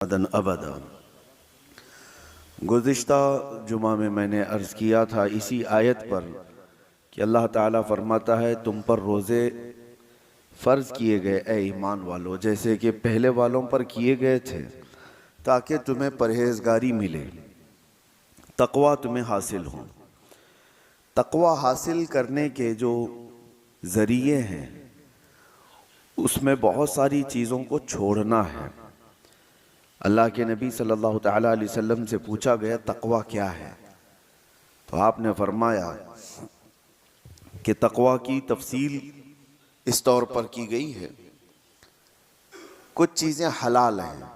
अदन अबदा। गुज़िश्ता जुमा में मैंने अर्ज़ किया था इसी आयत पर कि अल्लाह ताला फरमाता है तुम पर रोज़े फ़र्ज़ किए गए ए ईमान वालों, जैसे कि पहले वालों पर किए गए थे, ताकि तुम्हें परहेज़गारी मिले, तक़वा तुम्हें हासिल हो। तक़वा हासिल करने के जो ज़रिए हैं उसमें बहुत सारी चीज़ों को छोड़ना है। अल्लाह के नबी सल्लल्लाहु तआला अलैहि वसल्लम से पूछा गया तक़वा क्या है, तो आपने फरमाया कि तक़वा की तफसील इस तौर पर की गई है, कुछ चीज़ें हलाल हैं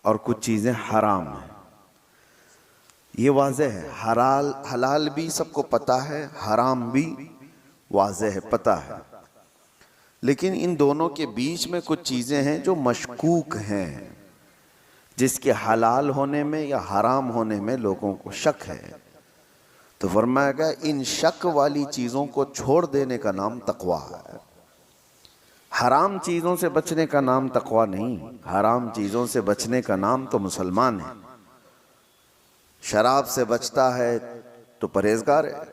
और कुछ चीज़ें हराम हैं। ये वाज़ेह है, हलाल भी सबको पता है, हराम भी वाज़ेह है, पता है, लेकिन इन दोनों के बीच में कुछ चीज़ें हैं जो मशकूक हैं, जिसके हलाल होने में या हराम होने में लोगों को शक है। तो फरमाया गया इन शक वाली चीज़ों को छोड़ देने का नाम तक़वा है। हराम चीज़ों से बचने का नाम तक़वा नहीं, हराम चीज़ों से बचने का नाम तो मुसलमान है। शराब से बचता है तो परहेज़गार है,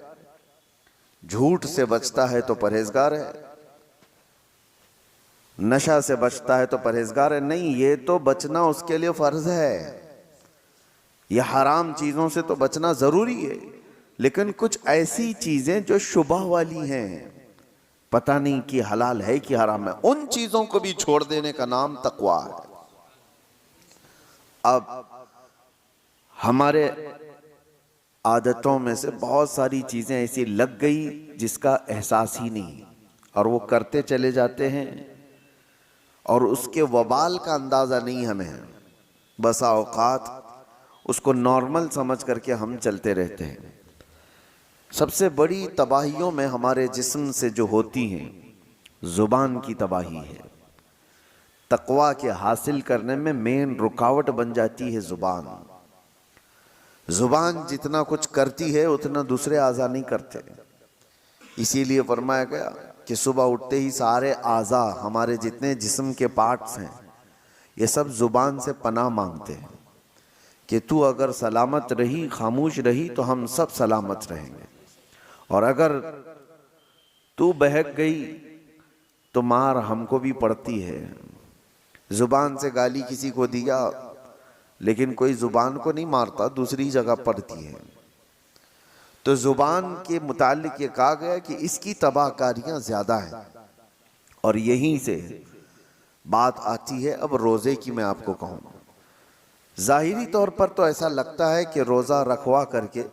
झूठ से बचता है तो परहेज़गार है, नशा से बचता है तो परहेज़गार है। नहीं, ये तो बचना उसके लिए फ़र्ज़ है। यह हराम चीज़ों से तो बचना ज़रूरी है, लेकिन कुछ ऐसी चीज़ें जो शुबह वाली हैं, पता नहीं कि हलाल है कि हराम है, उन चीज़ों को भी छोड़ देने का नाम तक़वा है। अब हमारे आदतों में से बहुत सारी चीज़ें ऐसी लग गई जिसका एहसास ही नहीं, और वो करते चले जाते हैं और उसके वबाल का अंदाज़ा नहीं हमें है। बसा औक़ात उसको नॉर्मल समझ करके हम चलते रहते हैं। सबसे बड़ी तबाहियों में हमारे जिस्म से जो होती हैं, ज़ुबान की तबाही है। तक़वा के हासिल करने में मेन रुकावट बन जाती है ज़ुबान। ज़ुबान जितना कुछ करती है उतना दूसरे आज़ा नहीं करते। इसीलिए फरमाया गया कि सुबह उठते ही सारे आज़ा, हमारे जितने जिस्म के पार्ट्स हैं, ये सब ज़ुबान से पनाह मांगते हैं कि तू अगर सलामत रही, खामोश रही, तो हम सब सलामत रहेंगे, और अगर तू बहक गई तो मार हमको भी पड़ती है। ज़ुबान से गाली किसी को दिया, लेकिन कोई ज़ुबान को नहीं मारता, दूसरी जगह पड़ती है। तो ज़ुबान के मुतालिक ये कहा गया कि इसकी तबाहकारियाँ ज़्यादा हैं, और यहीं से बात आती है अब रोज़े की। मैं आपको कहूँ, ज़ाहिरी तौर पर तो ऐसा लगता है कि रोज़ा रखवा करके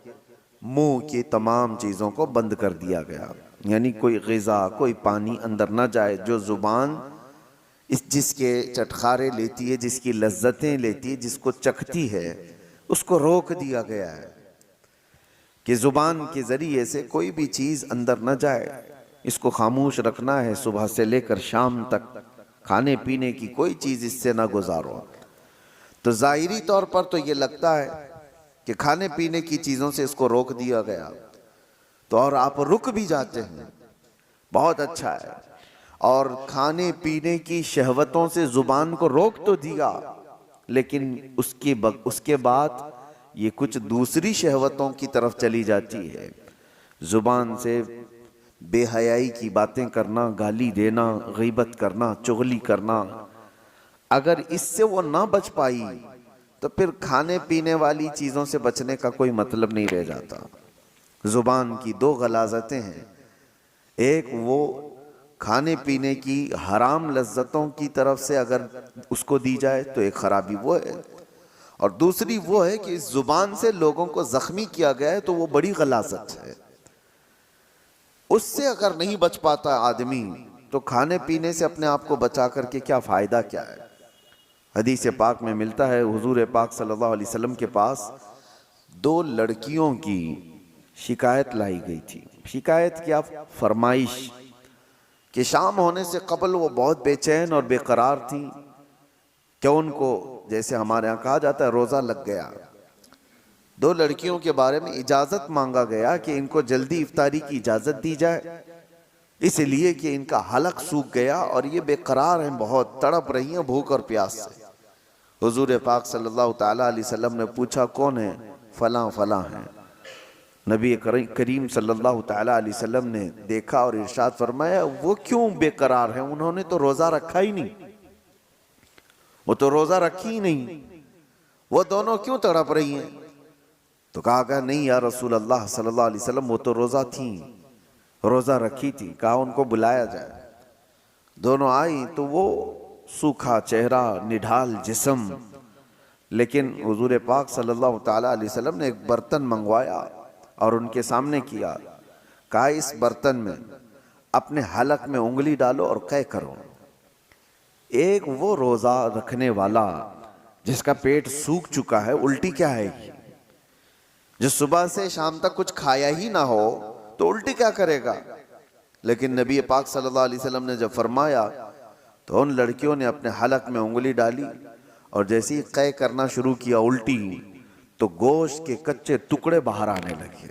मुंह की तमाम चीज़ों को बंद कर दिया गया, यानी कोई ग़िज़ा, कोई पानी अंदर ना जाए। जो ज़ुबान जिसके चटखारे लेती है, जिसकी लज्जतें लेती है, जिसको चखती है, उसको रोक दिया गया है कि ज़ुबान के ज़रिए से कोई भी चीज़ अंदर न जाए। इसको खामोश रखना है, सुबह से लेकर शाम तक खाने पीने की कोई चीज़ इससे ना गुजारो। तो ज़ाहिरी तौर पर तो ये लगता है कि खाने पीने की चीज़ों से इसको रोक दिया गया, तो और आप रुक भी जाते हैं, बहुत अच्छा है। और खाने पीने की शहवतों से ज़ुबान को रोक तो दिया, लेकिन उसके बाद ये कुछ दूसरी शहवतों की तरफ चली जाती है। ज़ुबान से बेहयाई की बातें करना, गाली देना, गीबत करना, चुगली करना, अगर इससे वो ना बच पाई तो फिर खाने पीने वाली चीज़ों से बचने का कोई मतलब नहीं रह जाता। ज़ुबान की दो गलाज़तें हैं, एक वो खाने पीने की हराम लज्जतों की तरफ से अगर उसको दी जाए तो एक खराबी वो है, और दूसरी वो है कि इस ज़ुबान से लोगों को ज़ख्मी किया गया है, तो वो बड़ी गलाज़त है। उससे अगर नहीं बच पाता आदमी तो खाने पीने से अपने आप को बचा करके क्या फ़ायदा, क्या है। हदीस पाक में मिलता है, हुजूर पाक सल्लल्लाहु अलैहि वसल्लम के पास दो लड़कियों की शिकायत लाई गई थी। शिकायत क्या, फरमाइश कि शाम होने से कबल वो बहुत बेचैन और बेकरार थी कि उनको, जैसे हमारे यहाँ कहा जाता है, रोज़ा लग गया। दो लड़कियों के बारे में इजाज़त मांगा गया कि इनको जल्दी इफ्तारी की इजाज़त दी जाए, इसलिए कि इनका हलक सूख गया और ये बेकरार हैं, बहुत तड़प रही हैं भूख और प्यास से। हुजूर पाक सल्लल्लाहु ताला अलैहि वसल्लम ने पूछा कौन है? फलां फलां है। नबी करीम सल्लल्लाहु ताला अलैहि वसल्लम ने देखा और इरशाद फरमाया वो क्यों बेकरार है? उन्होंने तो रोजा रखा ही नहीं, वो तो रोजा रखी ही नहीं, वो दोनों क्यों तड़प रही हैं? तो कहा नहीं या रसूल अल्लाह सल्लल्लाहु अलैहि वसल्लम वो तो रोजा थी, रोजा रखी थी। कहा उनको बुलाया जाए। दोनों आई तो वो सूखा चेहरा, निढाल जिस्म, लेकिन हुजूर पाक सल्लल्लाहु ताला अलैहि वसल्लम ने एक बर्तन मंगवाया और उनके सामने किया। कहा इस बर्तन में अपने हलक में उंगली डालो और कै करो। एक वो रोजा रखने वाला जिसका पेट सूख चुका है, उल्टी क्या है, जो सुबह से शाम तक कुछ खाया ही ना हो तो उल्टी क्या करेगा? लेकिन नबी पाक सल्लल्लाहु अलैहि वसल्लम ने जब फरमाया तो उन लड़कियों ने अपने हलक में उंगली डाली और जैसे ही कै करना शुरू किया उल्टी, तो गोश्त के कच्चे टुकड़े बाहर आने लगे,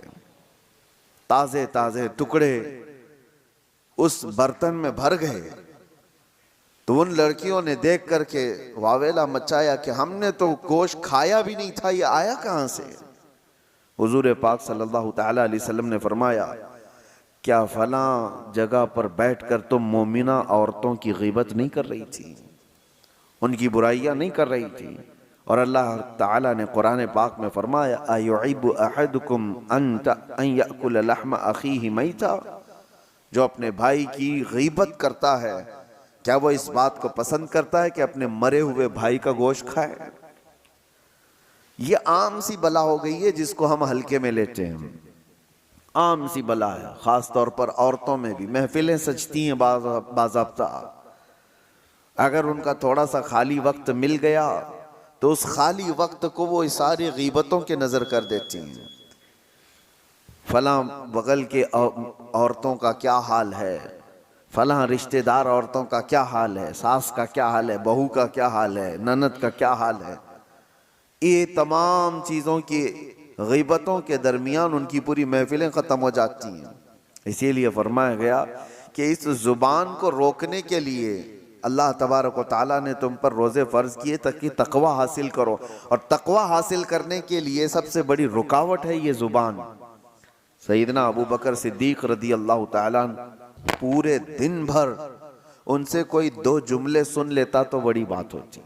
ताजे ताजे टुकड़े उस बर्तन में भर गए। तो उन लड़कियों ने देख करके वावेला मचाया कि हमने तो गोश्त खाया भी नहीं था, ये आया कहां से? हुजूर पाक सल्लल्लाहु ताला अलैहि वसल्लम ने फरमाया क्या फलां जगह पर बैठकर तुम मोमिना औरतों की ग़ीबत नहीं कर रही थी, उनकी बुराइयां नहीं कर रही थी? और अल्लाह ताला ने कुरान पाक में फरमाया अयुइबु अहदुकुम अन याकुल लहम अखीहि मैता, जो अपने भाई की ग़ीबत करता है क्या वो इस बात को पसंद करता है कि अपने मरे हुए भाई का गोश्त खाए? ये आम सी बला हो गई है जिसको हम हल्के में लेते हैं, आम सी बला है। खास तौर पर औरतों में भी महफिलें सजती हैं बाज़ाब्ता, अगर उनका थोड़ा सा खाली वक्त मिल गया तो उस खाली वक्त को वो सारी गीबतों के नजर कर देती हैं। फलां बगल के औरतों का क्या हाल है, फलां रिश्तेदार औरतों का क्या हाल है, सास का क्या हाल है, बहू का क्या हाल है, ननद का क्या हाल है। ये तमाम चीज़ों की ग़ीबतों के दरमियान उनकी पूरी महफिलें ख़त्म हो जाती हैं। इसीलिए फरमाया गया कि इस ज़ुबान को रोकने के लिए अल्लाह तबारक व तआला ने तुम पर रोज़े फ़र्ज़ किए ताकि तक़वा हासिल करो, और तक़वा हासिल करने के लिए सबसे बड़ी रुकावट है ये ज़ुबान। सैयदना अबू बकर सिद्दीक़ रज़ी अल्लाह तआला पूरे दिन भर उनसे कोई दो जुमले सुन लेता तो बड़ी बात होती,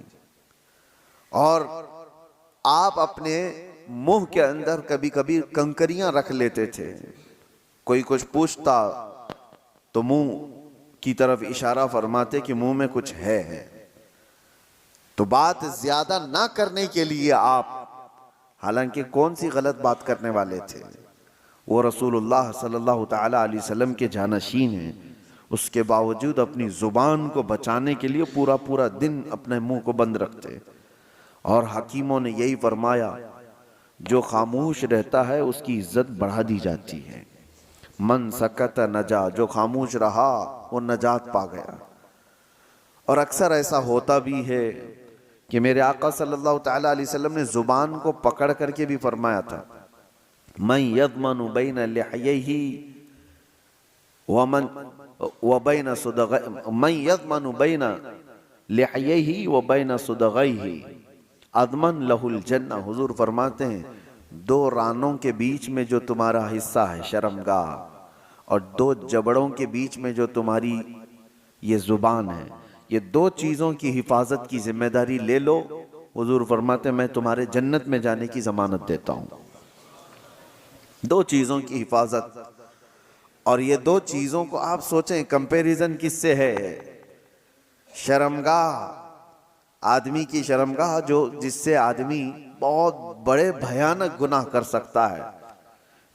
और आप अपने मुंह के अंदर कभी कभी कंकरियां रख लेते थे। कोई कुछ पूछता तो मुंह की तरफ इशारा फरमाते कि मुंह में कुछ है। तो बात ज्यादा ना करने के लिए आप, हालांकि कौन सी गलत बात करने वाले थे, वो रसूलुल्लाह सल्लल्लाहु ताला अलैहि वसल्लम के जानशीन हैं, उसके बावजूद अपनी जुबान को बचाने के लिए पूरा पूरा दिन अपने मुंह को बंद रखते। और हकीमों ने यही फरमाया जो खामोश रहता है उसकी इज्जत बढ़ा दी जाती है। मन सकत नजा, जो खामोश रहा वो नजात पा गया। और अक्सर ऐसा होता भी है कि मेरे आका सल्लल्लाहु ताला अलैहि वसल्लम ने जुबान को पकड़ करके भी फरमाया था मन यज़मनु बैन लिहयैहि व मन व बैन सुदग़ै, मन यज़मनु बैन लिहयैहि व बैन सुदग़ैहि अदमन लहुल जन्ना। हुजूर फरमाते हैं दो रानों के बीच में जो तुम्हारा हिस्सा है शर्मगाह, और दो जबड़ों के बीच में जो तुम्हारी ये जुबान है, ये दो चीज़ों की हिफाजत की जिम्मेदारी ले लो। हुजूर फरमाते हैं मैं तुम्हारे जन्नत में जाने की जमानत देता हूँ। दो चीज़ों की हिफाजत, और ये दो चीज़ों को आप सोचें कंपैरिजन किससे है? शर्मगाह, आदमी की शर्मगाह जो जिससे आदमी बहुत बड़े भयानक गुनाह कर सकता है,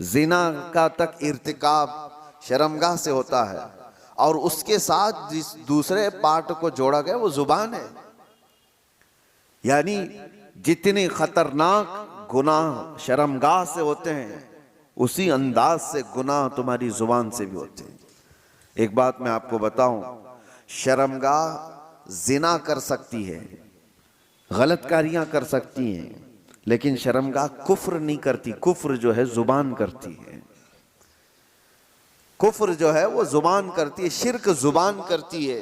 जिना का तक इर्तिकाब शर्मगाह से होता है, और उसके साथ जिस दूसरे पार्ट को जोड़ा गया वो जुबान है। यानी जितने खतरनाक गुनाह शर्मगाह से होते हैं उसी अंदाज से गुनाह तुम्हारी जुबान से भी होते हैं। एक बात मैं आपको बताऊं, शर्मगाह जिना कर सकती है, गलतकारियां कर सकती हैं, लेकिन शर्मगाह कुफ्र नहीं करती। कुफ्र जो है जुबान करती है, कुफ्र जो है वो जुबान करती है, शिर्क जुबान करती है,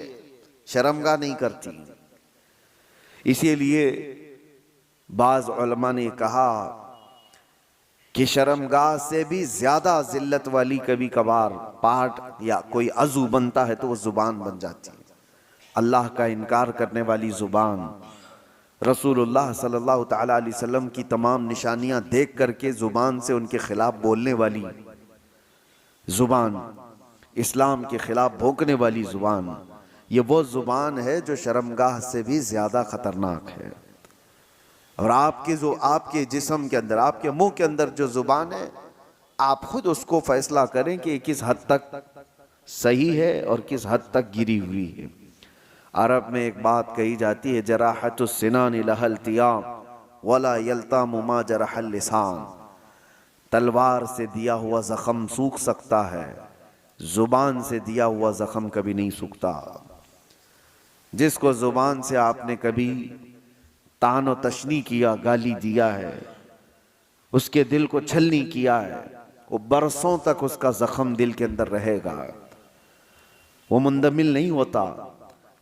शर्मगाह नहीं करती। इसीलिए बाज उलमा ने कहा कि शर्मगाह से भी ज्यादा जिल्लत वाली कभी कभार पाठ या कोई अज़ू बनता है तो वो जुबान बन जाती है। अल्लाह का इनकार करने वाली जुबान, रसूलुल्लाह सल्लल्लाहु तआला अलैहि वसल्लम की तमाम निशानियां देख करके जुबान से उनके खिलाफ बोलने वाली जुबान, इस्लाम के खिलाफ भोंकने वाली जुबान, ये वो जुबान है जो शर्मगाह से भी ज्यादा खतरनाक है। और आपके जिस्म के अंदर, आपके मुंह के अंदर जो जुबान है, आप खुद उसको फैसला करें कि किस हद तक सही है और किस हद तक गिरी हुई है। अरब में एक बात कही जाती है, जराहतुस सिनान लहल तियाम वला यल्तामु मा जरहल लिसान। तलवार से दिया हुआ जख्म सूख सकता है, जुबान से दिया हुआ जख्म कभी नहीं सूखता। जिसको जुबान से आपने कभी तान और तशनी किया, गाली दिया है, उसके दिल को छलनी किया है, वो बरसों तक उसका जख्म दिल के अंदर रहेगा, वो मुंदमिल नहीं होता।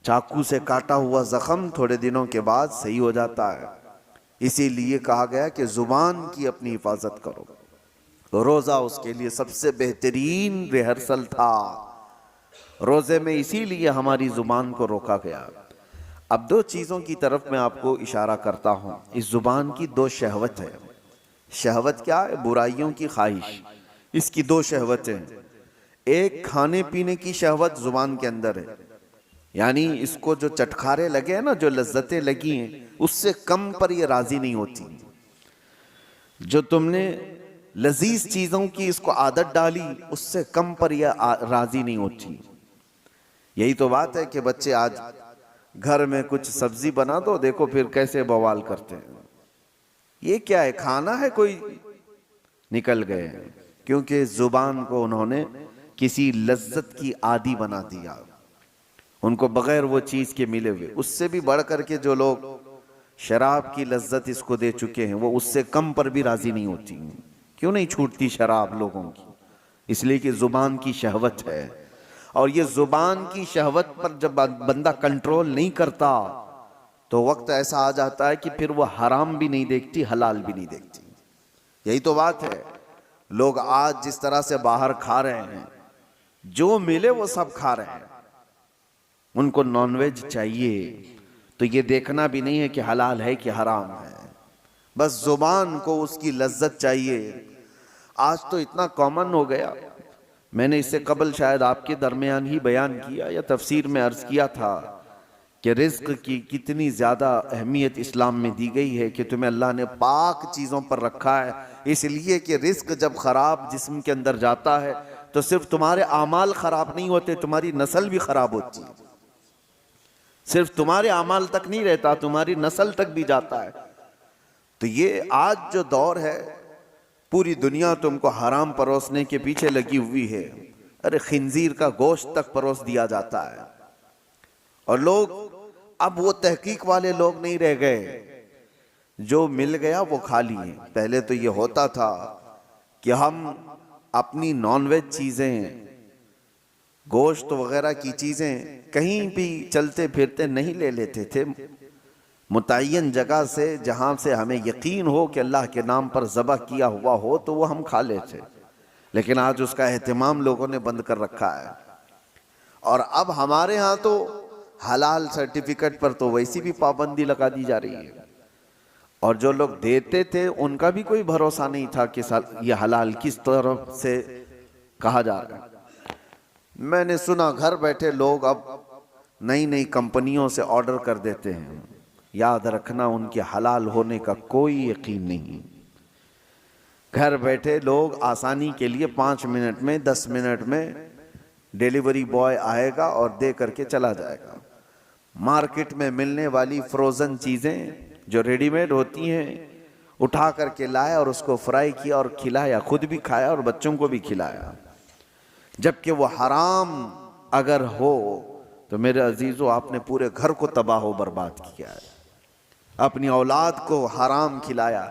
चाकू से काटा हुआ जख्म थोड़े दिनों के बाद सही हो जाता है। इसीलिए कहा गया कि जुबान की अपनी हिफाजत करो। रोजा उसके लिए सबसे बेहतरीन रिहर्सल था। रोजे में इसीलिए हमारी जुबान को रोका गया। अब दो चीजों की तरफ मैं आपको इशारा करता हूं। इस जुबान की दो शहवत है। शहवत क्या है? बुराइयों की ख्वाहिश। इसकी दो शहवतें हैं। एक खाने पीने की शहवत जुबान के अंदर है, यानी इसको जो चटखारे लगे हैं ना, जो लज्जतें लगी हैं, उससे कम पर ये राजी नहीं होती। जो तुमने लजीज चीजों की इसको आदत डाली, उससे कम पर यह राजी नहीं होती। यही तो बात है कि बच्चे आज घर में कुछ सब्जी बना दो, देखो फिर कैसे बवाल करते हैं। ये क्या है? खाना है कोई? निकल गए, क्योंकि जुबान को उन्होंने किसी लज्जत की आदी बना दिया। उनको बगैर वो चीज के मिले हुए, उससे भी बढ़ करके जो लोग शराब की लज्जत इसको दे चुके हैं, वो उससे कम पर भी राजी नहीं होती। क्यों नहीं छूटती शराब लोगों की? इसलिए कि जुबान की शहवत है। और ये जुबान की शहवत पर जब बंदा कंट्रोल नहीं करता, तो वक्त ऐसा आ जाता है कि फिर वो हराम भी नहीं देखती, हलाल भी नहीं देखती। यही तो बात है। लोग आज जिस तरह से बाहर खा रहे हैं, जो मिले वो सब खा रहे हैं। उनको नॉनवेज चाहिए, तो ये देखना भी नहीं है कि हलाल है कि हराम है, बस जुबान को उसकी लज्जत चाहिए। आज तो इतना कॉमन हो गया, मैंने इससे कबल शायद आपके दरमियान ही बयान किया या तफसीर में अर्ज किया था कि रिज्क की कितनी ज्यादा अहमियत इस्लाम में दी गई है कि तुम्हें अल्लाह ने पाक चीजों पर रखा है। इसलिए कि रिज्क जब खराब जिस्म के अंदर जाता है, तो सिर्फ तुम्हारे आमाल खराब नहीं होते, तुम्हारी नस्ल भी खराब होती है। सिर्फ तुम्हारे आमाल तक नहीं रहता, तुम्हारी नस्ल तक भी जाता है। तो ये आज जो दौर है, पूरी दुनिया तुमको हराम परोसने के पीछे लगी हुई है। अरे खिंजीर का गोश्त तक परोस दिया जाता है। और लोग, अब वो तहकीक वाले लोग नहीं रह गए, जो मिल गया वो खा लिए। पहले तो ये होता था कि हम अपनी नॉनवेज चीजें, गोश्त वगैरह की चीजें कहीं भी चलते फिरते नहीं ले लेते थे। मुतय्यन जगह से, जहां से हमें यकीन हो कि अल्लाह के नाम पर ज़बह किया हुआ हो, तो वो हम खा लेते। लेकिन आज उसका एहतमाम लोगों ने बंद कर रखा है। और अब हमारे यहाँ तो हलाल सर्टिफिकेट पर तो वैसी भी पाबंदी लगा दी जा रही है। और जो लोग देते थे उनका भी कोई भरोसा नहीं था कि ये हलाल किस तरफ से कहा जा रहा है। मैंने सुना घर बैठे लोग अब नई नई कंपनियों से ऑर्डर कर देते हैं। याद रखना, उनके हलाल होने का कोई यकीन नहीं। घर बैठे लोग आसानी के लिए 5 मिनट में, 10 मिनट में डिलीवरी बॉय आएगा और दे करके चला जाएगा। मार्केट में मिलने वाली फ्रोजन चीजें जो रेडीमेड होती हैं, उठा करके लाया और उसको फ्राई किया और खिलाया, खुद भी खाया और बच्चों को भी खिलाया। जबकि वो हराम अगर हो तो मेरे अजीजों, आपने पूरे घर को तबाह बर्बाद किया है। अपनी औलाद को हराम खिलाया।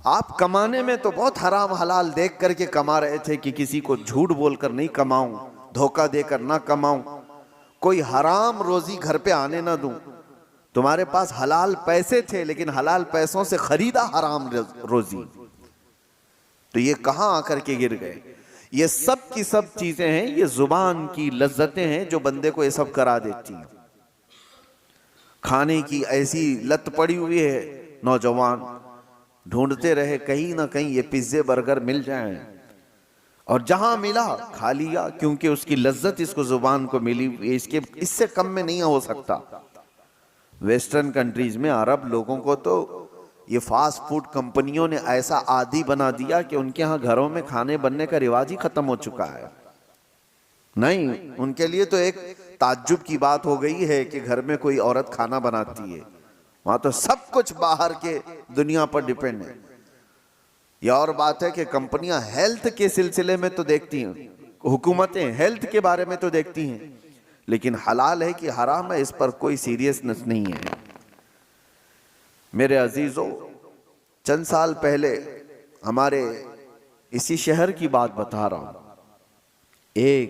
आप कमाने में तो बहुत हराम हलाल देख करके कमा रहे थे कि किसी को झूठ बोलकर नहीं कमाऊं, धोखा देकर ना कमाऊं, कोई हराम रोजी घर पे आने ना दूं। तुम्हारे पास हलाल पैसे थे लेकिन हलाल पैसों से खरीदा हराम रोजी, तो ये कहां आकर के गिर गए। ये सब की सब चीजें हैं, ये जुबान की लज्जतें हैं जो बंदे को ये सब करा देती हैं। खाने की ऐसी लत पड़ी हुई है, नौजवान ढूंढते रहे कहीं ना कहीं ये पिज्जे बर्गर मिल जाएं, और जहां मिला खा लिया, क्योंकि उसकी लज्जत इसको जुबान को मिली, इससे कम में नहीं हो सकता। वेस्टर्न कंट्रीज में अरब लोगों को तो ये फास्ट फूड कंपनियों ने ऐसा आदी बना दिया कि उनके यहाँ घरों में खाने बनने का रिवाज ही खत्म हो चुका है। नहीं, उनके लिए तो एक ताज्जुब की बात हो गई है कि घर में कोई औरत खाना बनाती है। वहां तो सब कुछ बाहर के दुनिया पर डिपेंड है। यह और बात है कि कंपनियां हेल्थ के सिलसिले में तो देखती हैं, हुकूमतें हेल्थ के बारे में तो देखती हैं, लेकिन हलाल है कि हराम है इस पर कोई सीरियसनेस नहीं है। मेरे अजीजों, चंद साल पहले हमारे इसी शहर की बात बता रहा हूं, एक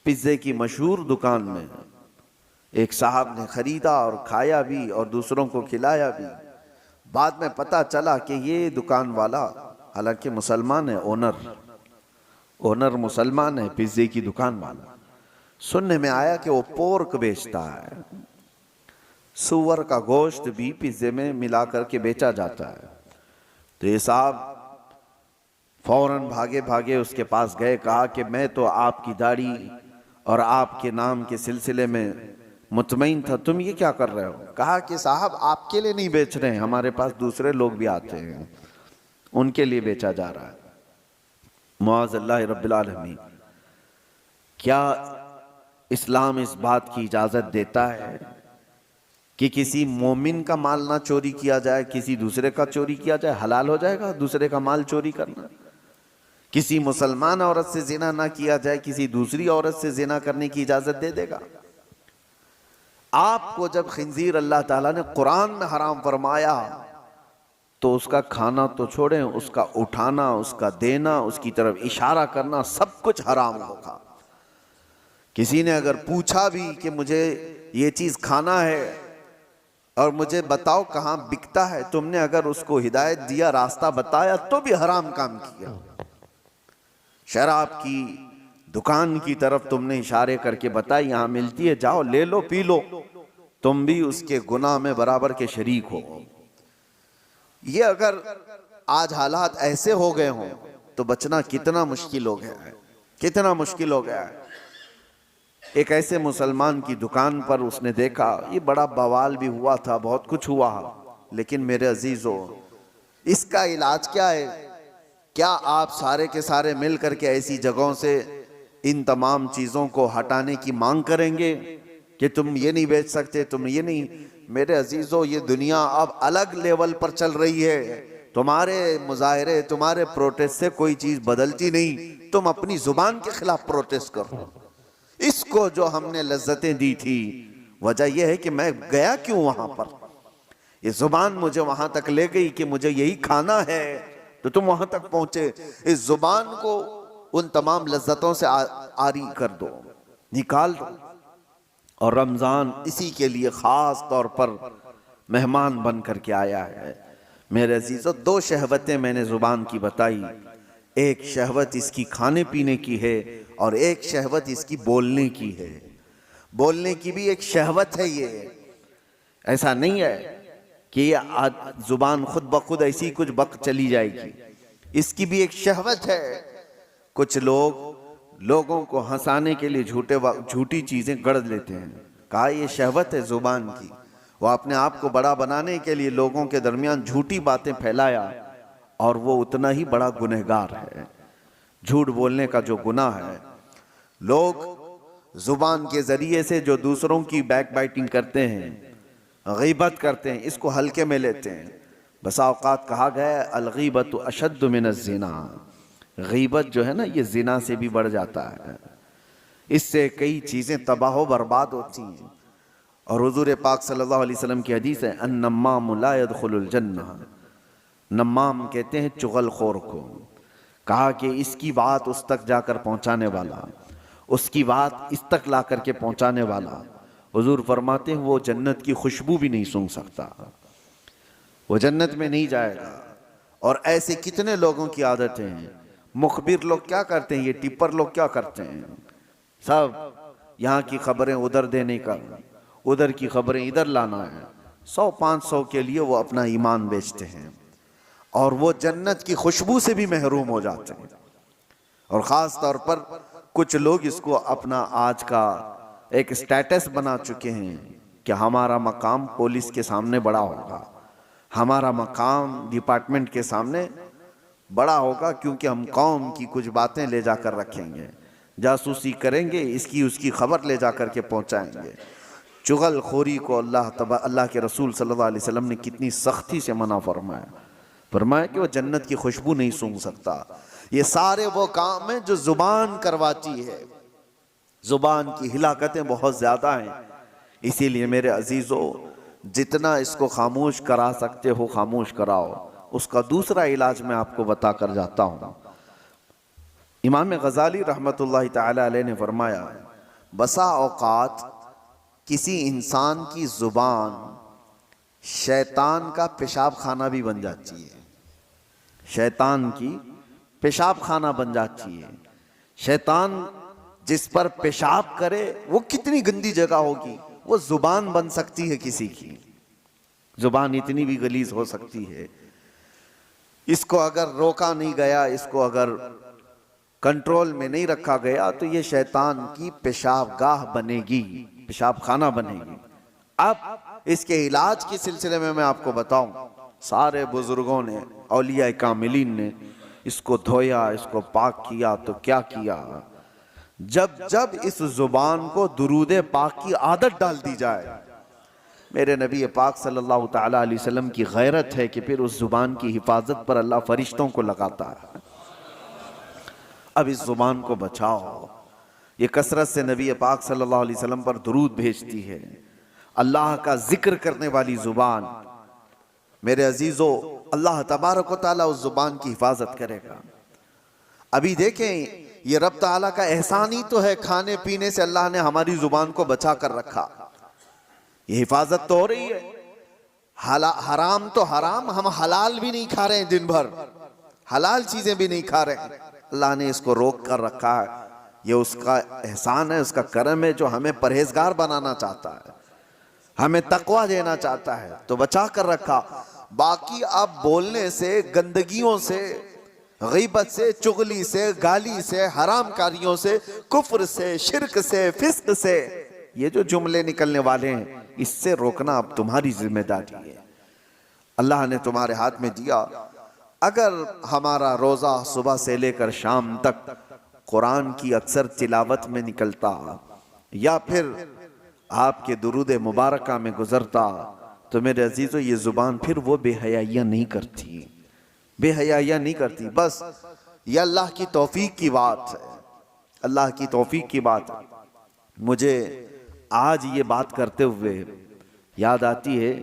पिज्जे की मशहूर दुकान में एक साहब ने खरीदा और खाया भी और दूसरों को खिलाया भी। बाद में पता चला कि ये दुकान वाला हालांकि मुसलमान है, ओनर मुसलमान है, पिज्जे की दुकान वाला। सुनने में आया कि वो पोर्क बेचता है, सुअर का गोश्त भी पिज्जे में मिला करके बेचा जाता है। तो ये साहब फौरन भागे भागे उसके पास गए, कहा कि मैं तो आपकी दाढ़ी और आपके नाम के सिलसिले में मुतमईन था, तुम ये क्या कर रहे हो। कहा कि साहब आपके लिए नहीं बेच रहे हैं, हमारे पास दूसरे लोग भी आते हैं, उनके लिए बेचा जा रहा है। मुआज़ल्लाह रब्बिल आलमीन, क्या इस्लाम इस बात की इजाजत देता है कि किसी मोमिन का माल ना चोरी किया जाए, किसी दूसरे का चोरी किया जाए? हलाल हो जाएगा दूसरे का माल चोरी करना। किसी मुसलमान औरत से जिना ना किया जाए, किसी दूसरी औरत से जिना करने की इजाजत दे देगा? आपको जब खिंजीर अल्लाह ताला ने कुरान में हराम फरमाया तो उसका खाना तो छोड़ें, उसका उठाना, उसका देना, उसकी तरफ इशारा करना, सब कुछ हराम होगा। किसी ने अगर पूछा भी कि मुझे ये चीज खाना है और मुझे बताओ कहाँ बिकता है, तुमने अगर उसको हिदायत दिया, रास्ता बताया, तो भी हराम काम किया। शराब की दुकान की तरफ तुमने इशारे करके बताया यहां मिलती है, जाओ ले लो पी लो, तुम भी उसके गुनाह में बराबर के शरीक हो। ये अगर आज हालात ऐसे हो गए हों तो बचना कितना मुश्किल हो गया है, कितना मुश्किल हो गया है। एक ऐसे मुसलमान की दुकान पर उसने देखा, ये बड़ा बवाल भी हुआ था, बहुत कुछ हुआ, लेकिन मेरे अजीजों इसका इलाज क्या है? क्या आप सारे के सारे मिल करके ऐसी जगहों से इन तमाम चीजों को हटाने की मांग करेंगे कि तुम ये नहीं बेच सकते, तुम ये नहीं? मेरे अजीजों, ये दुनिया अब अलग लेवल पर चल रही है। तुम्हारे मुजाहरे, तुम्हारे प्रोटेस्ट से कोई चीज बदलती नहीं। तुम अपनी जुबान के खिलाफ प्रोटेस्ट करो। इसको जो हमने लज्जतें दी थी, वजह यह है कि मैं गया क्यों वहां पर, ये जुबान मुझे वहां तक ले गई कि मुझे यही खाना है, तो तुम वहां तक पहुंचे। इस जुबान को उन तमाम लज्जतों से आरी कर दो, निकाल दो। और रमजान इसी के लिए खास तौर पर मेहमान बन करके आया है। मेरे अजीजों, दो शहवतें मैंने जुबान की बताई, एक शहवत इसकी खाने पीने की है और एक शहवत इसकी बोलने की है। बोलने की भी एक शहवत है। ये ऐसा नहीं है कि ये जुबान खुद ब खुद ऐसी कुछ बक चली जाएगी, इसकी भी एक शहवत है। कुछ लोगों को हंसाने के लिए झूठी चीजें गढ़ लेते हैं, कहा ये शहवत है जुबान की। वो अपने आप को बड़ा बनाने के लिए लोगों के दरमियान झूठी बातें फैलाया, और वो उतना ही बड़ा गुनहगार है। झूठ बोलने का जो गुनाह है, लोग जुबान के जरिए से जो दूसरों की बैक बाइटिंग करते हैं, गीबत करते हैं, इसको हल्के में लेते हैं। बसा औकात कहा गया अलगीबत अशद्दु मिनज़्ज़िना, गीबत जो है ना, ये जिना से भी बढ़ जाता है। इससे कई चीजें तबाह बर्बाद होती हैं। और हुजूर पाक सल्लल्लाहु अलैहि वसल्लम की हदीस है, अन्नम्माम ला यदखुलुल जन्नह, नम्माम कहते हैं चुगलखोर को। कहा कि इसकी बात उस तक जाकर पहुंचाने वाला, उसकी बात इस तक ला करके पहुंचाने वाला, हुजूर फरमाते हैं वो जन्नत की खुशबू भी नहीं सूंघ सकता, वो जन्नत में नहीं जाएगा। और ऐसे कितने लोगों की आदतें हैं। मुखबिर लोग क्या करते हैं, ये टिप्पर लोग क्या करते हैं, सब यहाँ की खबरें उधर देने का, उधर की खबरें इधर लाना है। 100-500 के लिए वो अपना ईमान बेचते हैं और वो जन्नत की खुशबू से भी महरूम हो जाते हैं। और ख़ास तौर पर कुछ लोग इसको अपना आज का एक स्टेटस बना चुके हैं कि हमारा मकाम पुलिस के सामने बड़ा होगा, हमारा मकाम डिपार्टमेंट के सामने बड़ा होगा, क्योंकि हम कौम की कुछ बातें ले जाकर रखेंगे, जासूसी करेंगे, इसकी उसकी खबर ले जाकर के पहुंचाएंगे। चुगलखोरी को अल्लाह के रसूल सल्लल्लाहु अलैहि वसल्लम ने कितनी सख्ती से मना फरमाया कि वो जन्नत की खुशबू नहीं सूंघ सकता। ये सारे वो काम हैं जो जुबान करवाती है। जुबान की हिलाकतें बहुत ज्यादा हैं, इसीलिए मेरे अजीजों जितना इसको खामोश करा सकते हो खामोश कराओ। उसका दूसरा इलाज मैं आपको बता कर जाता हूँ। इमाम गजाली रहमतुल्लाहि ताला अलैह ने फरमाया, बसा औकात किसी इंसान की जुबान शैतान का पेशाब खाना भी बन जाती है, शैतान की पेशाब खाना बन जाती है। शैतान जिस पर पेशाब करे वो कितनी गंदी जगह होगी, वो जुबान बन सकती है किसी की। जुबान इतनी भी गलीज हो सकती है। इसको अगर रोका नहीं गया, इसको अगर कंट्रोल में नहीं रखा गया तो ये शैतान की पेशाब गाह बनेगी, पेशाब खाना बनेगी। अब इसके इलाज के सिलसिले में मैं आपको बताऊं, सारे बुजुर्गों ने, औलिया कामिलीन ने इसको धोया, इसको पाक किया। तो क्या किया, जब जब इस जुबान को दुरूद पाक की आदत डाल दी जाए, मेरे नबी पाक सल्लल्लाहु ताला अलैहि वसल्लम की गैरत है कि फिर उस जुबान की हिफाजत पर अल्लाह फरिश्तों को लगाता है। अब इस जुबान को बचाओ। ये कसरत से नबी पाक सल्लल्लाहु अलैहि वसल्लम पर दुरूद भेजती है। अल्लाह का जिक्र करने वाली जुबान, मेरे अजीजों, अल्लाह तबारक व तआला उस जुबान की हिफाजत करेगा। अभी देखें, ये रब ताला का एहसान ही तो है, खाने पीने से अल्लाह ने हमारी जुबान को बचा कर रखा। ये हिफाजत तो हो रही है। हराम तो हराम, हम हलाल भी नहीं खा रहे हैं, दिन भर हलाल चीजें भी नहीं खा रहे हैं। अल्लाह ने इसको रोक कर रखा है। ये उसका एहसान है, उसका करम है, जो हमें परहेजगार बनाना चाहता है, हमें तकवा देना चाहता है, तो बचा कर रखा। बाकी अब बोलने से, गंदगियों से, गीबत से, चुगली से, गाली से, हराम कारियों से, कुफ्र से, शिरक से, फिस्क से, ये जो जुमले निकलने वाले हैं, इससे रोकना अब तुम्हारी जिम्मेदारी है। अल्लाह ने तुम्हारे हाथ में दिया। अगर हमारा रोजा सुबह से लेकर शाम तक कुरान की अक्सर तिलावत में निकलता या फिर आपके दुरूद मुबारका में गुजरता, तो मेरे अजीजों ये जुबान फिर वो बेहयाइयाँ नहीं करती, बेहयाइयाँ नहीं करती। बस ये अल्लाह की तौफीक की बात है, अल्लाह की तौफीक की बात है। मुझे आज ये बात करते हुए याद आती है,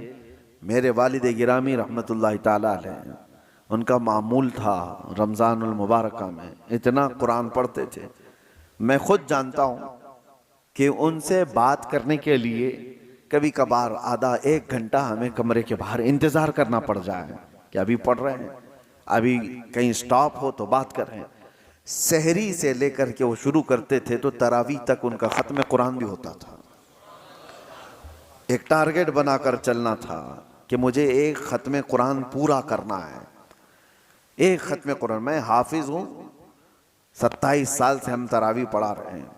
मेरे वालिद गिरामी रहमतुल्लाहि ताला अलैह, उनका मामूल था रमज़ानुल मुबारका में इतना कुरान पढ़ते थे। मैं खुद जानता हूँ कि उनसे बात करने के लिए कभी कभार आधा एक घंटा हमें कमरे के बाहर इंतज़ार करना पड़ जाए कि अभी पढ़ रहे हैं, अभी कहीं स्टॉप हो तो बात कर रहे हैं। सहरी से लेकर के वो शुरू करते थे तो तरावी तक उनका ख़त्म कुरान भी होता था। एक टारगेट बनाकर चलना था कि मुझे एक ख़त्म कुरान पूरा करना है, एक ख़त्म कुरान। मैं हाफिज़ हूँ, 27 साल से हम तरावी पढ़ा रहे हैं,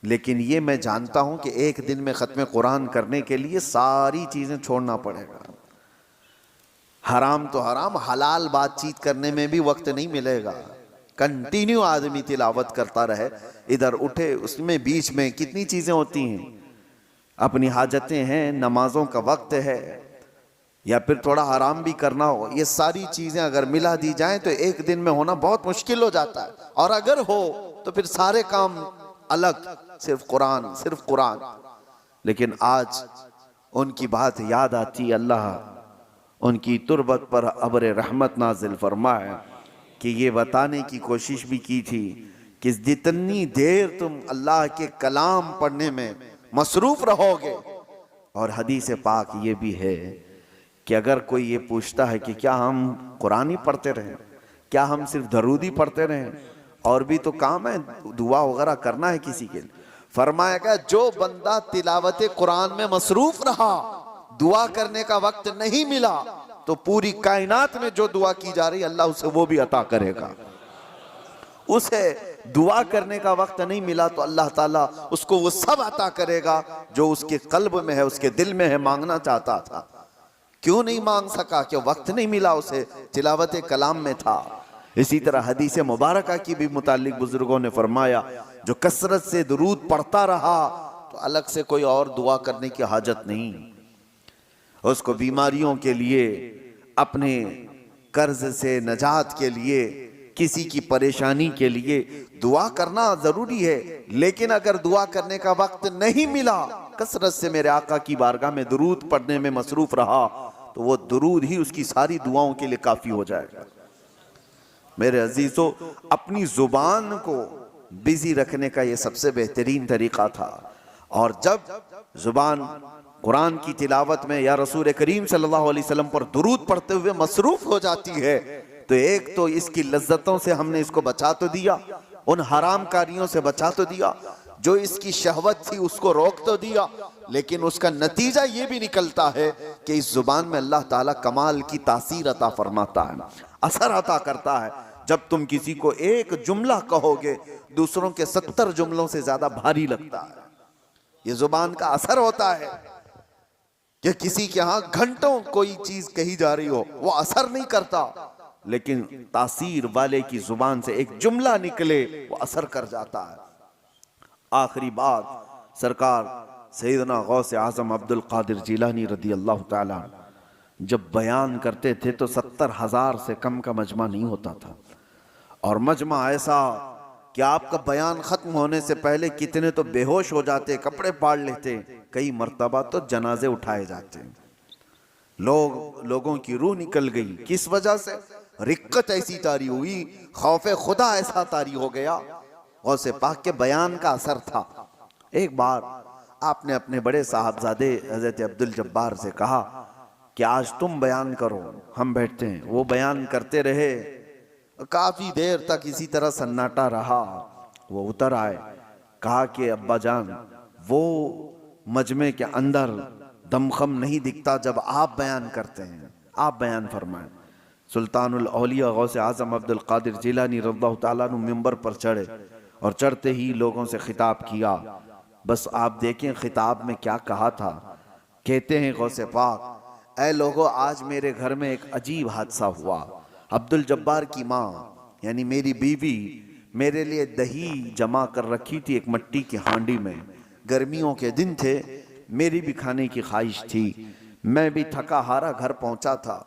लेकिन ये मैं जानता हूँ कि एक दिन में ख़त्म कुरान करने के लिए सारी चीज़ें छोड़ना पड़ेगा। हराम तो हराम, हलाल बातचीत करने में भी वक्त नहीं मिलेगा। कंटिन्यू आदमी तिलावत करता रहे, इधर उठे, उसमें बीच में कितनी चीज़ें होती हैं, अपनी हाजतें हैं, नमाजों का वक्त है, या फिर थोड़ा आराम भी करना हो। ये सारी चीज़ें अगर मिला दी जाएं तो एक दिन में होना बहुत मुश्किल हो जाता है, और अगर हो तो फिर सारे काम अलग, सिर्फ कुरान, सिर्फ कुरान। लेकिन आज उनकी बात याद आती, अल्लाह उनकी तुरबत पर अब्र रहमत नाजिल फरमाए कि ये बताने की कोशिश भी की थी कि जितनी देर तुम अल्लाह के कलाम पढ़ने में मसरूफ रहोगे। और हदीस पाक ये भी है कि अगर कोई ये पूछता है कि क्या हम कुरान ही पढ़ते रहें, क्या हम सिर्फ दरूद ही पढ़ते रहें, और भी तो काम है, दुआ वगैरह करना है किसी के लिए, फरमाएगा जो बंदा तिलावत कुरान में मसरूफ रहा, दुआ करने का वक्त नहीं मिला, तो पूरी कायनात में जो दुआ की जा रही है अल्लाह उसे वो भी अता करेगा। उसे दुआ करने का वक्त नहीं मिला तो अल्लाह ताला उसको वो सब अता करेगा जो उसके कल्ब में है, उसके दिल में है, मांगना चाहता था। क्यों नहीं मांग सका? कि वक्त नहीं मिला उसे, तिलावत कलाम में था। इसी तरह हदीस मुबारका की भी मुतालिक बुजुर्गों ने फरमाया, जो कसरत से दुरूद पढ़ता रहा तो अलग से कोई और दुआ करने की हाजत नहीं। उसको बीमारियों के लिए, अपने कर्ज से नजात के लिए, किसी की परेशानी के लिए दुआ करना जरूरी है, लेकिन अगर दुआ करने का वक्त नहीं मिला, कसरत से मेरे आका की बारगाह में दुरूद पढ़ने में मसरूफ रहा, तो वो दुरूद ही उसकी सारी दुआओं के लिए काफी हो जाएगा। मेरे अजीजों, अपनी जुबान को बिजी रखने का ये सबसे बेहतरीन तरीका था। और जब जुबान कुरान की तिलावत में या रसूल करीम सल्लल्लाहु अलैहि वसल्लम पर दुरूद पढ़ते हुए मसरूफ हो जाती है, तो एक तो इसकी लज्जतों से हमने इसको बचा तो दिया, उन हराम कारियों से बचा तो दिया, जो इसकी शहवत थी उसको रोक तो दिया, लेकिन उसका नतीजा ये भी निकलता है कि इस जुबान में अल्लाह ताला कमाल की तासीर अता फरमाता है, असर अता करता है। जब तुम किसी को एक जुमला कहोगे, दूसरों के 70 जुमलों से ज्यादा भारी लगता है। ये जुबान का असर होता है कि किसी के यहां घंटों कोई चीज कही जा रही हो, वो असर नहीं करता, लेकिन तासीर वाले की जुबान से एक जुमला निकले, वो असर कर जाता है। आखिरी बात, सरकार सैयदना गौसे आजम अब्दुल कादिर जिलानी रदी अल्लाह ताला जब बयान करते थे तो 70,000 से कम का मजमा नहीं होता था, और मजमा ऐसा कि आपका बयान खत्म होने से पहले कितने तो बेहोश हो जाते, कपड़े फाड़ लेते, कई मर्तबा तो जनाजे उठाए जाते। लोगों की रूह निकल गई। किस वजह से? रिक्कत ऐसी तारी हुई, खौफे खुदा ऐसा तारी हो गया, गौसे पाक के बयान का असर था। एक बार आपने अपने बड़े साहबजादे हजरत अब्दुल जब्बार से कहा कि आज तुम बयान करो, हम बैठते हैं। वो बयान करते रहे, काफी देर तक इसी तरह सन्नाटा रहा। वो उतर आए, कहा कि अब्बा जान, वो मजमे के अंदर दमखम नहीं दिखता जब आप बयान करते हैं, आप बयान फरमाएं। सुल्तानुल औलिया गौसे आजम अब्दुल कादिर जिलानी रज़ियल्लाहु ताला अन्हु मिंबर पर चढ़े, और चढ़ते ही लोगों से खिताब किया। बस आप देखें खिताब में क्या कहा था। कहते हैं गौसे पाक, ऐ लोगों, आज मेरे घर में एक अजीब हादसा हुआ। अब्दुल जब्बार की माँ यानी मेरी बीवी मेरे लिए दही जमा कर रखी थी एक मट्टी की हांडी में। गर्मियों के दिन थे, मेरी भी खाने की ख्वाहिश थी। मैं भी थका हारा घर पहुंचा था,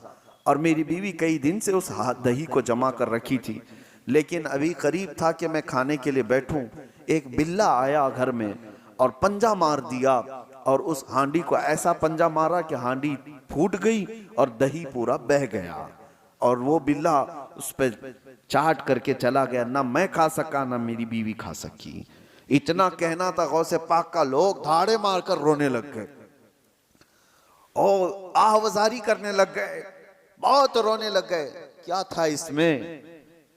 और मेरी बीवी कई दिन से उस दही को जमा कर रखी थी, लेकिन अभी करीब था कि मैं खाने के लिए बैठूं, एक बिल्ला आया घर में और पंजा मार दिया, और उस हांडी को ऐसा पंजा मारा कि हांडी फूट गई और दही पूरा बह गया, और वो बिल्ला उस पर चाट करके चला गया। ना मैं खा सका, ना मेरी बीवी खा सकी। इतना कहना था गौसे पाक का, लोग धाड़े मारकर रोने लग गए और आहवजारी करने लग गए, बहुत रोने लग गए। क्या था इसमें?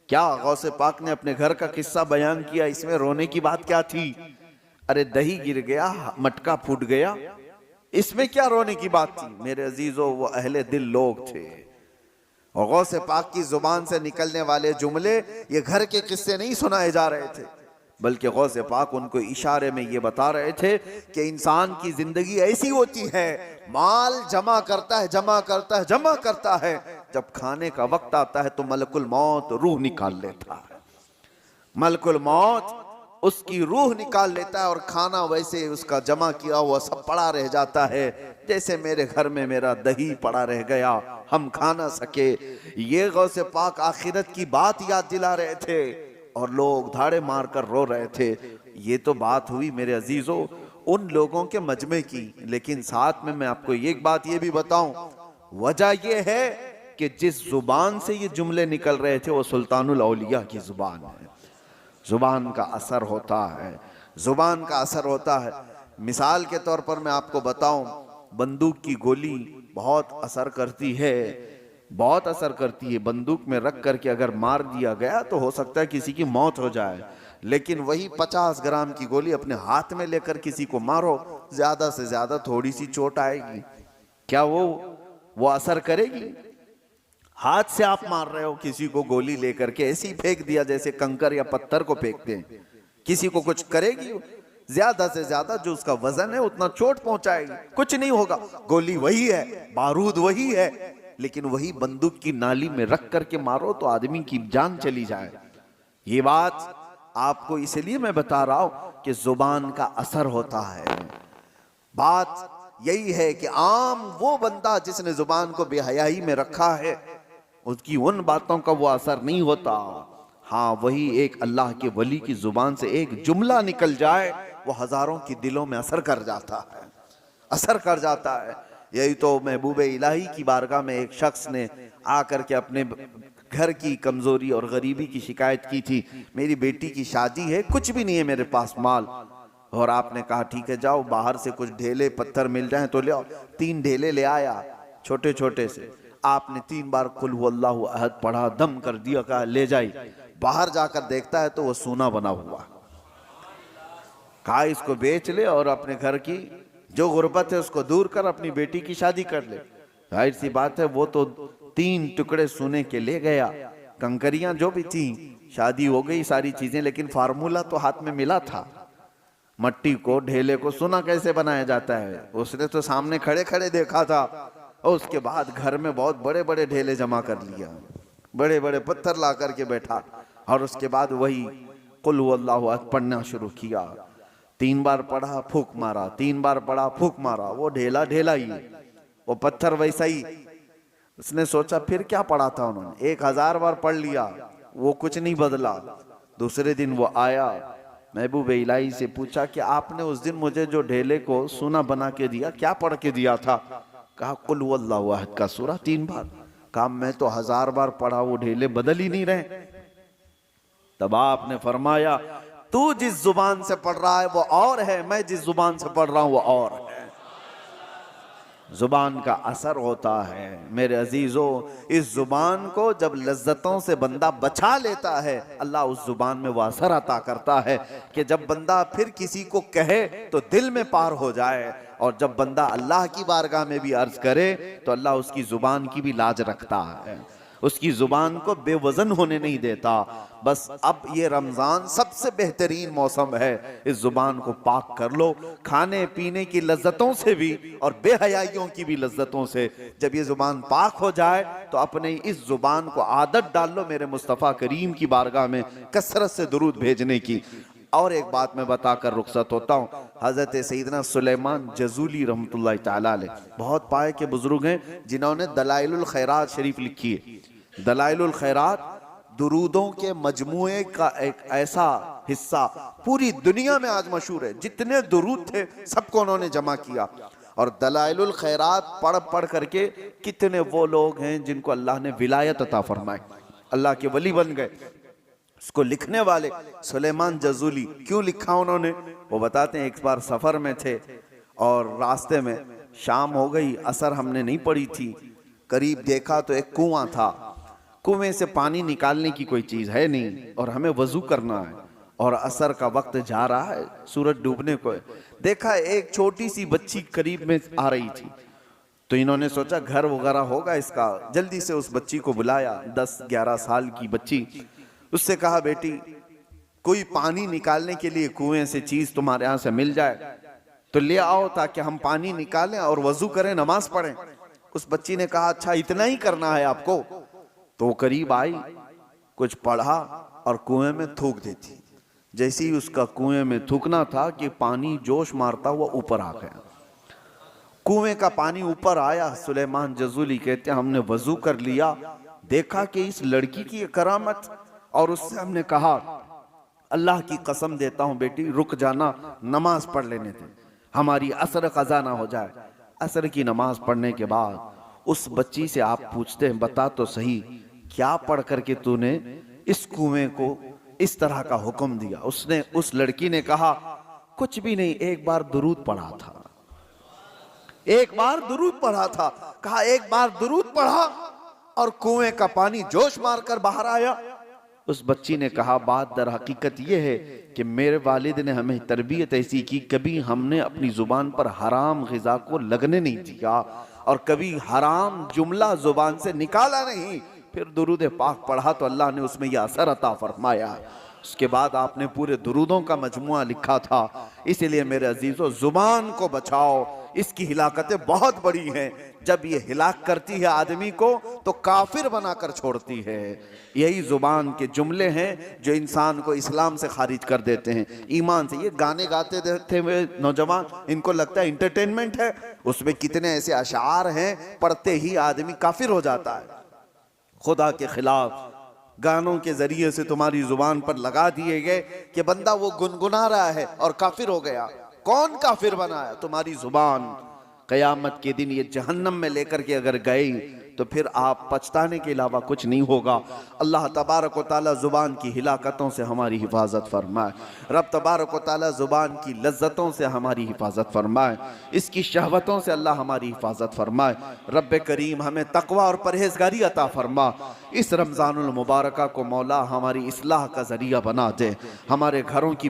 क्या गौसे पाक ने अपने घर का किस्सा बयान किया, इसमें रोने की बात क्या थी? अरे दही गिर गया, मटका फूट गया, इसमें क्या रोने की बात थी? मेरे अजीजों, वो अहले दिल लोग थे, और गौसे पाक की जुबान से निकलने वाले जुमले ये घर के किस्से नहीं सुनाए जा रहे थे, बल्कि गौसे पाक उनको इशारे में ये बता रहे थे कि इंसान की जिंदगी ऐसी होती है, माल जमा करता है, जमा करता है, जमा करता है, जब खाने का वक्त आता है तो मलकुल मौत रूह निकाल लेता है। मलकुल मौत उसकी रूह निकाल लेता है, और खाना वैसे उसका जमा किया हुआ सब पड़ा रह जाता है, जैसे मेरे घर में मेरा दही पड़ा रह गया, हम खा ना सके। ये गौसे पाक आखिरत की बात याद दिला रहे थे, और लोग धाड़े मारकर रो रहे थे। ये तो बात हुई मेरे अजीजों उन लोगों के मजमे की, लेकिन साथ में मैं आपको एक बात ये भी बताऊं, वजह ये है कि जिस जुबान से ये जुमले निकल रहे थे वो सुल्तानुल औलिया की जुबान है। जुबान का असर होता है, जुबान का असर होता है। मिसाल के तौर पर मैं आपको बताऊं, बंदूक की गोली बहुत असर करती है, बहुत असर करती है। बंदूक में रख करके अगर मार दिया गया तो हो सकता है किसी की मौत हो जाए, लेकिन वही 50 ग्राम की गोली अपने हाथ में लेकर किसी को मारो, ज्यादा से ज्यादा थोड़ी सी चोट आएगी, क्या वो असर करेगी? हाथ से आप मार रहे हो किसी को गोली लेकर के, ऐसे ही फेंक दिया जैसे कंकर या पत्थर को फेंकते हैं, किसी को कुछ करेगी? ज्यादा से ज्यादा जो उसका वजन है उतना चोट पहुंचाएगी, कुछ नहीं होगा। गोली वही है, बारूद वही है, लेकिन वही बंदूक की नाली में रख करके मारो तो आदमी की जान चली जाए। ये बात आपको इसलिए मैं बता रहा हूं कि जुबान का असर होता है। बात यही है कि आम वो बंदा जिसने जुबान को बेहयाई में रखा है, उसकी उन बातों का वो असर नहीं होता। हाँ, वही एक अल्लाह के वली की जुबान से एक जुमला निकल जाए, वो हजारों की दिलों में असर कर जाता है, असर कर जाता है। यही तो महबूब इलाही की बारगाह में एक शख्स ने आकर के अपने घर की कमजोरी और गरीबी की शिकायत की थी। मेरी बेटी की शादी है, कुछ भी नहीं है मेरे पास माल, और आपने कहा ठीक है जाओ बाहर से कुछ ढेले पत्थर मिल जाएं तो ले आओ। 3 ढेले ले आया, छोटे छोटे से। आपने 3 बार कुल हुवल्लाहु अहद पढ़ा, दम कर दिया, कहा ले जाई। बाहर जाकर देखता है तो वो सोना बना हुआ। कहा इसको बेच ले और अपने घर की जो गुर्बत है उसको दूर कर, अपनी बेटी की शादी कर ले। जाहिर सी बात है, वो तो 3 टुकड़े सोने के ले गया, कंकरियां जो भी थी, शादी हो गई सारी चीजें, लेकिन फार्मूला तो हाथ में मिला था। मट्टी को, ढेले को सोना कैसे बनाया जाता है उसने तो सामने खड़े खड़े देखा था, और उसके बाद घर में बहुत बड़े बड़े ढेले जमा कर लिया, बड़े बड़े पत्थर ला करके बैठा, और उसके बाद वही कुल हुवल्लाहु अहद पढ़ना शुरू किया। 3 बार पढ़ा, फूंक मारा, 3 बार पढ़ा, फूंक मारा, वो ढेला ढेला ही, वो पत्थर वैसा ही। उसने सोचा फिर क्या पढ़ा था उन्होंने, 1000 बार पढ़ लिया, वो कुछ नहीं बदला। दूसरे दिन वो आया, महबूब इलाही से पूछा कि आपने उस दिन मुझे जो ढेले को सोना बना के दिया, क्या पढ़ के दिया था? कहा कुल हुवल्लाहु अहद का सूरा 3 बार। कहा मैं तो 1000 बार पढ़ा, वो ढेले बदल ही नहीं रहे। तब आपने फरमाया तू जिस जुबान से पढ़ रहा है वो और है, मैं जिस जुबान से पढ़ रहा हूं वो और है। जुबान का असर होता है मेरे अजीजों। इस जुबान को जब लज्जतों से बंदा बचा लेता है, अल्लाह उस जुबान में वो असर अता करता है कि जब बंदा फिर किसी को कहे तो दिल में पार हो जाए, और जब बंदा अल्लाह की बारगाह में भी अर्ज करे तो अल्लाह उसकी जुबान की भी लाज रखता है, उसकी जुबान को बेवजन होने नहीं देता। बस अब ये रमजान सबसे बेहतरीन मौसम है, इस जुबान को पाक कर लो, खाने पीने की लज्जतों से भी और बेहयाइयों की भी लज्जतों से। जब ये जुबान पाक हो जाए तो अपने इस जुबान को आदत डाल लो मेरे मुस्तफ़ा करीम की बारगाह में कसरत से दुरूद भेजने की। और एक बात मैं बताकर रुखसत होता हूँ, हजरत सैयदना सुलेमान जजूली रहमतुल्लाह ताला अलैह बहुत पाए के बुजुर्ग हैं जिन्होंने दलाइलुल खैरात शरीफ लिखी है। दलाइलुल खैरात दुरूदों के मजमुए का एक ऐसा हिस्सा पूरी दुनिया में आज मशहूर है, जितने दुरूद थे सबको उन्होंने जमा किया। और दलाइलुल खैरात पढ़ पढ़ करके कितने वो लोग हैं जिनको अल्लाह ने विलायत अता फरमाई, अल्लाह के वली बन गए। उसको लिखने वाले सुलेमान जजूली, क्यों लिखा उन्होंने वो बताते हैं। एक बार सफर में थे और रास्ते में शाम हो गई, असर हमने नहीं पड़ी थी, करीब देखा तो एक कुआं था, कुएं से पानी निकालने की कोई चीज है नहीं और हमें वजू करना है और असर का वक्त जा रहा है, सूरज डूबने को है। देखा एक छोटी सी बच्ची करीब में आ रही थी, तो इन्होंने सोचा घर वगैरह होगा इसका, जल्दी से उस बच्ची को बुलाया, 10-11 साल की बच्ची। उससे कहा बेटी कोई पानी निकालने के लिए कुएं से चीज तुम्हारे यहां से मिल जाए तो ले आओ ताकि हम पानी निकालें और वजू करें, नमाज पढ़ें। उस बच्ची ने कहा अच्छा इतना ही करना है आपको। तो करीब आई, कुछ पढ़ा और कुएं में थूक देती। जैसे ही उसका कुएं में थूकना था कि पानी जोश मारता हुआ ऊपर आ गया। कुएं का पानी ऊपर आया, सुलेमान जजूली कहते हैं हमने वजू कर लिया, देखा कि इस लड़की की करामत, और उससे हमने कहा अल्लाह की कसम देता हूं बेटी रुक जाना, नमाज पढ़ लेने दे, हमारी असर कज़ा ना हो जाए। असर की नमाज पढ़ने के बाद उस बच्ची से आप पूछते हैं बता तो सही क्या पढ़ करके तूने इस कुएं को इस तरह का हुक्म दिया। उसने, उस लड़की ने कहा कुछ भी नहीं, एक बार दुरूद पढ़ा था, एक बार दुरूद पढ़ा था। कहा एक बार दुरूद पढ़ा और कुएं का पानी जोश मारकर बाहर आया। उस बच्ची ने कहा बात दर हकीकत यह है कि मेरे वालिद ने हमें तरबियत ऐसी की, कभी हमने अपनी जुबान पर हराम ग़िज़ा को लगने नहीं दिया और कभी हराम जुमला जुबान से निकाला नहीं। फिर दुरूद पाक पढ़ा तो अल्लाह ने उसमें यह असर अता फरमाया। उसके बाद आपने पूरे दुरूदों का मजमुआ लिखा था। इसीलिए मेरे अजीजों, जुबान को बचाओ, इसकी हिलाकतें बहुत बड़ी हैं। जब ये हिलाक करती है आदमी को तो काफिर बनाकर छोड़ती है। यही जुबान के जुमले हैं जो इंसान को इस्लाम से खारिज कर देते हैं, ईमान से। ये गाने गाते थे वे नौजवान, इनको लगता है इंटरटेनमेंट है, उसमें कितने ऐसे अशार हैं, पढ़ते ही आदमी काफिर हो जाता है। खुदा के खिलाफ गानों के जरिए से तुम्हारी जुबान पर लगा दिए गए कि बंदा वो गुनगुना रहा है और काफिर हो गया। कौन काफिर बनाया? तुम्हारी जुबान। कयामत के दिन ये जहन्नम में लेकर के अगर गई तो फिर आप पछताने के अलावा कुछ नहीं होगा। अल्लाह तबारक व तआला जुबान की हिलाकतों से हमारी हिफाजत फरमाए। रब तबारक व तआला जुबान की लज्जतों से हमारी हिफाजत फरमाए, इसकी शहवतों से अल्लाह हमारी हिफाजत फरमाए। रब करीम हमें तकवा और परहेजगारी अता फरमा। इस रमज़ानुल मुबारका को मौला हमारी इस्लाह का जरिया बना दे, हमारे घरों की